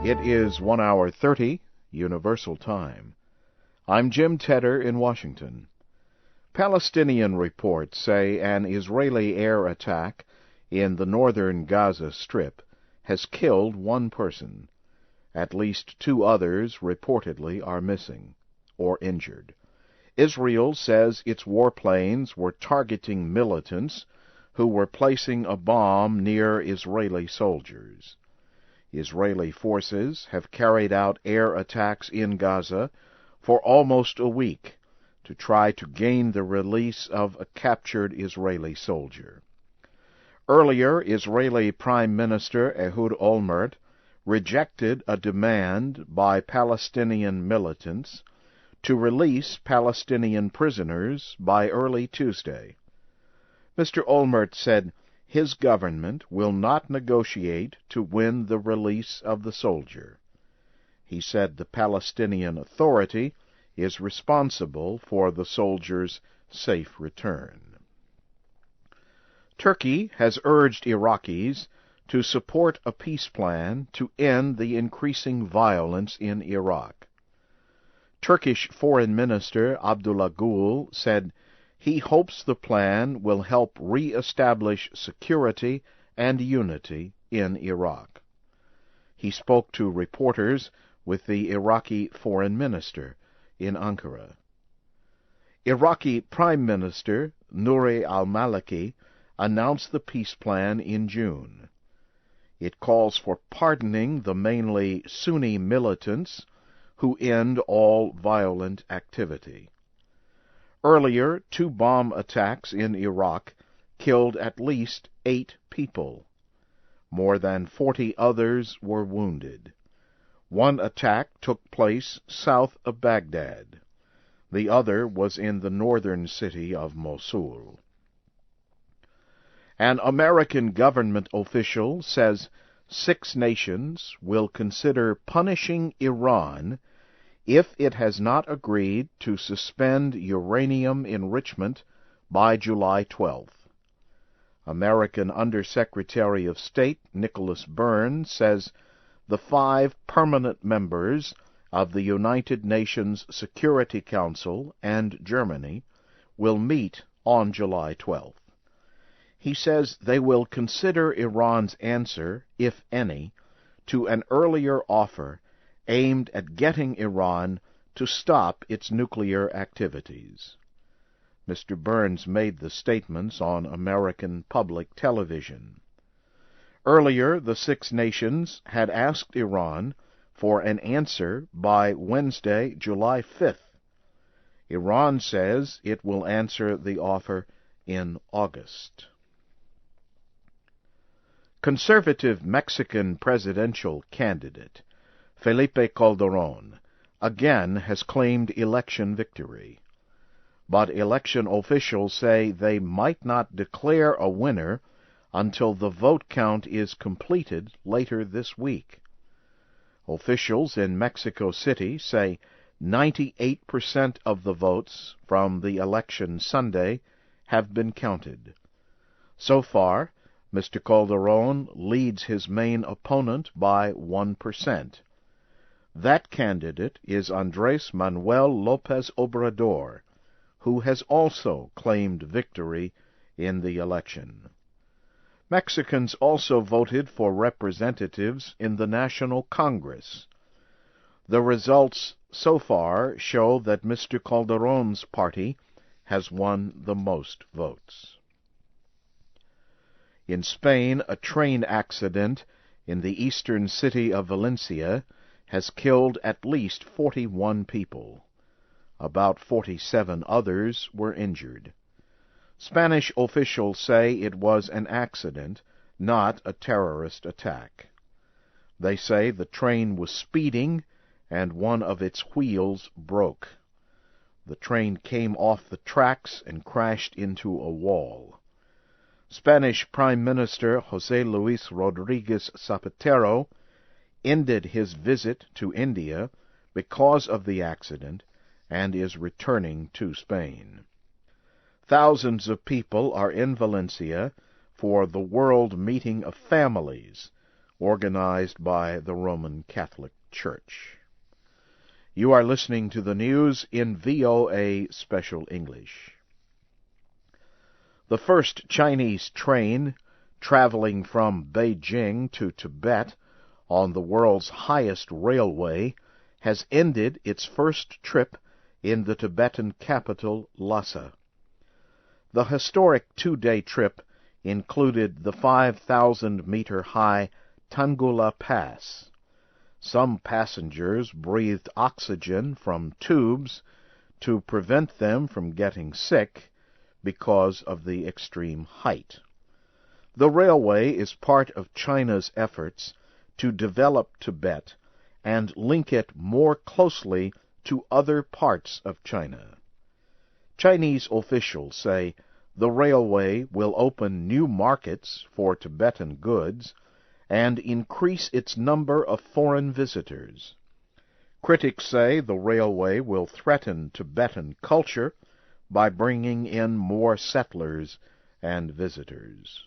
It is 1 hour 30, Universal Time. I'm Jim Tedder in Washington. Palestinian reports say an Israeli air attack in the northern Gaza Strip has killed one person. At least 2 others reportedly are missing or injured. Israel says its warplanes were targeting militants who were placing a bomb near Israeli soldiers. Israeli forces have carried out air attacks in Gaza for almost a week to try to gain the release of a captured Israeli soldier. Earlier, Israeli Prime Minister Ehud Olmert rejected a demand by Palestinian militants to release Palestinian prisoners by early Tuesday. Mr. Olmert said his government will not negotiate to win the release of the soldier. He said the Palestinian Authority is responsible for the soldier's safe return. Turkey has urged Iraqis to support a peace plan to end the increasing violence in Iraq. Turkish Foreign Minister Abdullah Gül said he hopes the plan will help re-establish security and unity in Iraq. He spoke to reporters with the Iraqi Foreign Minister in Ankara. Iraqi Prime Minister Nouri al-Maliki announced the peace plan in June. It calls for pardoning the mainly Sunni militants who end all violent activity. Earlier, 2 bomb attacks in Iraq killed at least 8 people. More than 40 others were wounded. One attack took place south of Baghdad. The other was in the northern city of Mosul. An American government official says 6 nations will consider punishing Iran if it has not agreed to suspend uranium enrichment by July 12th. American Undersecretary of State Nicholas Burns says the 5 permanent members of the United Nations Security Council and Germany will meet on July 12th. He says they will consider Iran's answer, if any, to an earlier offer aimed at getting Iran to stop its nuclear activities. Mr. Burns made the statements on American public television. Earlier, the 6 nations had asked Iran for an answer by Wednesday, July 5th. Iran says it will answer the offer in August. Conservative Mexican presidential candidate Felipe Calderón again has claimed election victory. But election officials say they might not declare a winner until the vote count is completed later this week. Officials in Mexico City say 98% of the votes from the election Sunday have been counted. So far, Mr. Calderón leads his main opponent by 1%. That candidate is Andrés Manuel López Obrador, who has also claimed victory in the election. Mexicans also voted for representatives in the National Congress. The results so far show that Mr. Calderón's party has won the most votes. In Spain, a train accident in the eastern city of Valencia has killed at least 41 people. About 47 others were injured. Spanish officials say it was an accident, not a terrorist attack. They say the train was speeding and one of its wheels broke. The train came off the tracks and crashed into a wall. Spanish Prime Minister José Luis Rodríguez Zapatero ended his visit to India because of the accident and is returning to Spain. Thousands of people are in Valencia for the World Meeting of Families, organized by the Roman Catholic Church. You are listening to the news in VOA Special English. The first Chinese train traveling from Beijing to Tibet on the world's highest railway has ended its first trip in the Tibetan capital, Lhasa. The historic two-day trip included the 5,000-meter-high Tangula Pass. Some passengers breathed oxygen from tubes to prevent them from getting sick because of the extreme height. The railway is part of China's efforts to develop Tibet and link it more closely to other parts of China. Chinese officials say the railway will open new markets for Tibetan goods and increase its number of foreign visitors. Critics say the railway will threaten Tibetan culture by bringing in more settlers and visitors.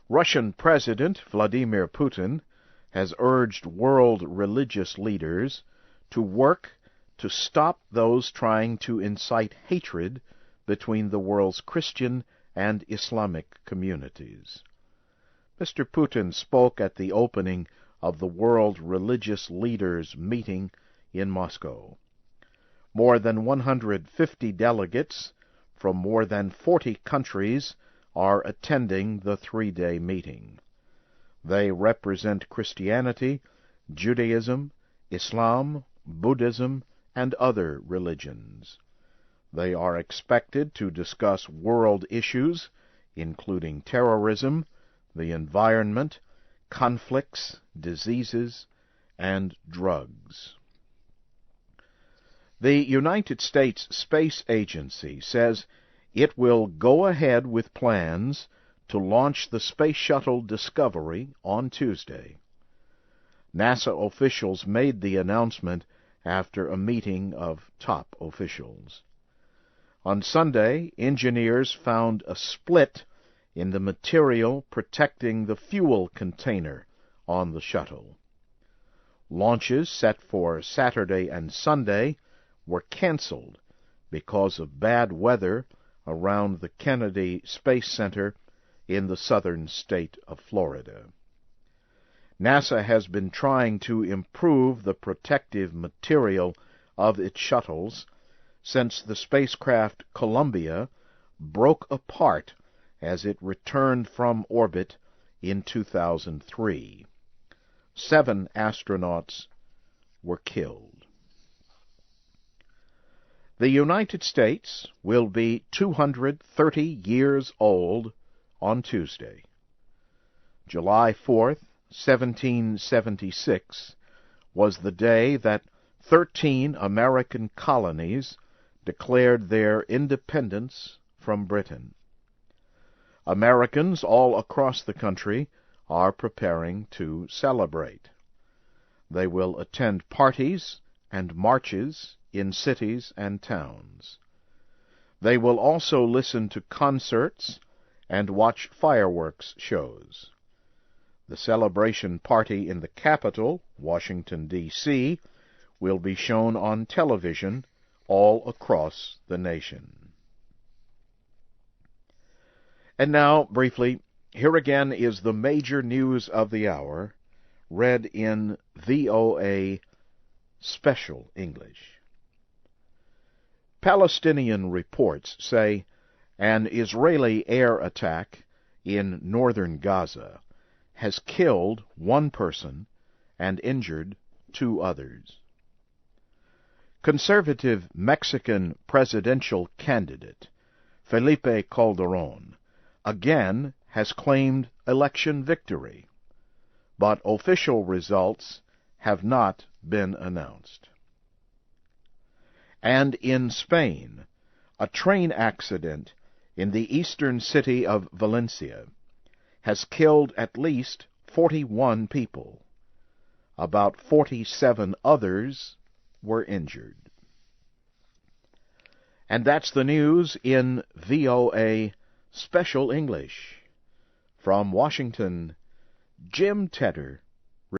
Russian President Vladimir Putin has urged world religious leaders to work to stop those trying to incite hatred between the world's Christian and Islamic communities. Mr. Putin spoke at the opening of the World Religious Leaders meeting in Moscow. More than 150 delegates from more than 40 countries are attending the three-day meeting. They represent Christianity, Judaism, Islam, Buddhism, and other religions. They are expected to discuss world issues, including terrorism, the environment, conflicts, diseases, and drugs. The United States Space Agency says it will go ahead with plans to launch the Space Shuttle Discovery on Tuesday. NASA officials made the announcement after a meeting of top officials. On Sunday, engineers found a split in the material protecting the fuel container on the shuttle. Launches set for Saturday and Sunday were canceled because of bad weather around the Kennedy Space Center in the southern state of Florida. NASA has been trying to improve the protective material of its shuttles since the spacecraft Columbia broke apart as it returned from orbit in 2003. 7 astronauts were killed. The United States will be 230 years old on Tuesday. July 4th, 1776, was the day that 13 American colonies declared their independence from Britain. Americans all across the country are preparing to celebrate. They will attend parties and marches in cities and towns. They will also listen to concerts and watch fireworks shows. The celebration party in the capital, Washington, D.C., will be shown on television all across the nation. And now, briefly, here again is the major news of the hour, read in VOA Special English. Palestinian reports say an Israeli air attack in northern Gaza has killed 1 person and injured 2 others. Conservative Mexican presidential candidate Felipe Calderón again has claimed election victory, but official results have not been announced. And in Spain, a train accident in the eastern city of Valencia has killed at least 41 people. About 47 others were injured. And that's the news in VOA Special English. From Washington, Jim Tedder.